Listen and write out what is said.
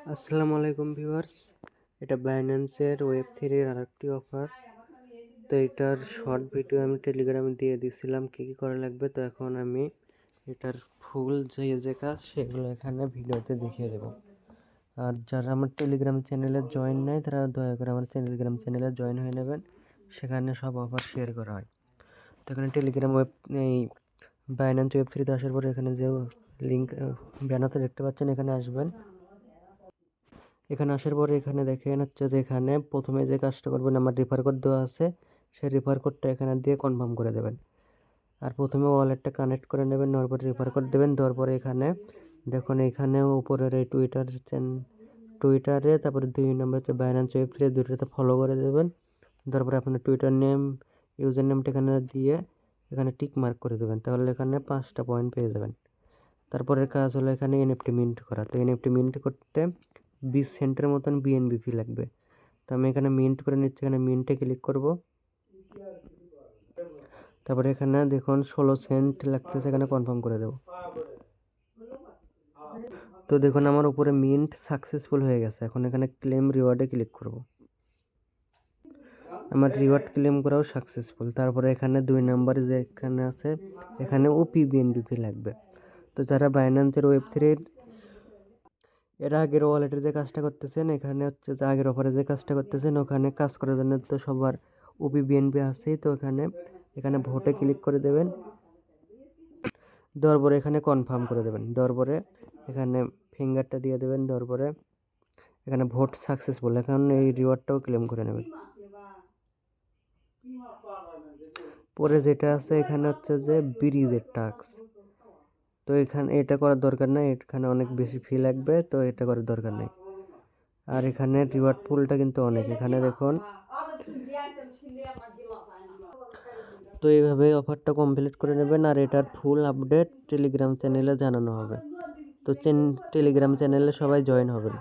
আসসালামু আলাইকুম ভিউয়ার্স। এটা বাইন্যান্সের ওয়েব3 আরেকটি অফার। তো এটার শর্ট ভিডিও আমি টেলিগ্রামে দিয়ে দিয়েছিলাম কী কী করা লাগবে। তো এখন আমি এটার ফুল যে কাজ সেগুলো এখানে ভিডিওতে দেখিয়ে দেবো। আর যারা আমার টেলিগ্রাম চ্যানেলে জয়েন নেয় তারা দয়া করে আমার টেলিগ্রাম চ্যানেলে জয়েন হয়ে নেবেন, সেখানে সব অফার শেয়ার করা হয়। তো এখানে টেলিগ্রাম এই বাইন্যান্স ওয়েব3তে আসার পরে এখানে যে লিঙ্ক ব্যানারটা দেখতে পাচ্ছেন এখানে আসবেন। এখানে আসার পরে এখানে দেখেন হচ্ছে যে এখানে প্রথমে যে কাজটা করবেন, আমার রেফার কোড দেওয়া আছে, সেই রেফার কোডটা এখানে দিয়ে কনফার্ম করে দেবেন। আর প্রথমে ওয়ালেটটা কানেক্ট করে নেবেন, নেওয়ার পরে রেফার কোড দেবেন। দেওয়ার পরে এখানে দেখুন এখানে উপরের এই টুইটারে তারপরে 2 নম্বর হচ্ছে বাইন্যান্স ওয়েব3 দুটোতে ফলো করে দেবেন। তারপরে আপনার টুইটার নেম ইউজার নেমটা এখানে দিয়ে এখানে টিক মার্ক করে দেবেন, তাহলে এখানে 5টা পয়েন্ট পেয়ে যাবেন। তারপরের কাজ হলো এখানে এনএফটি মিন্ট করা। তো এনএফটি মিন্ট করতে 20 সেন্টের মতন বিএনবি ফি লাগবে। তো আমি এখানে মিন্ট করে নিচ্ছি, এখানে মিন্টে ক্লিক করব। তারপরে এখানে দেখুন 16 সেন্ট লাগতেছে, এখানে কনফার্ম করে দেব। তো দেখুন আমার উপরে মিন্ট সাকসেসফুল হয়ে গেছে। এখন এখানে ক্লেম রিওয়ার্ডে ক্লিক করব। আমার রিওয়ার্ড ক্লেম করাও সাকসেসফুল। তারপরে এখানে 2 নম্বরে যে এখানে আছে এখানে ওপি বিএনবি ফি লাগবে। তো যারা বাইন্যান্সের ওয়েব3 এর আগের ওয়ালেটের যে কাজটা করতেছেন, এখানে হচ্ছে যে আগের অফারে যে কাজটা করতেছেন ওখানে কাজ করার জন্য তো সবার ওপি বিএনপি আছেই। তো এখানে ভোটে ক্লিক করে দেবেন। দেওয়ার পরে এখানে কনফার্ম করে দেবেন। দেওয়ার পরে এখানে ফিঙ্গারটা দিয়ে দেবেন। দেওয়ার পরে এখানে ভোট সাকসেসফুল, এখন এই রিওয়ার্ডটাও ক্লেম করে নেবেন। পরে যেটা আছে এখানে হচ্ছে যে ব্রিজের টাস্ক। তো এখানে এটা করার দরকার নাই, এখানে অনেক বেশি ফি লাগবে, তো এটা করার দরকার নেই। আর এখানে রিওয়ার্ড পুলটা কিন্তু অনেক, এখানে দেখুন। তো এইভাবে অফারটা কমপ্লিট করে নেবেন। আর এটার ফুল আপডেট টেলিগ্রাম চ্যানেলে জানানো হবে। তো টেলিগ্রাম চ্যানেলে সবাই জয়েন হবেন।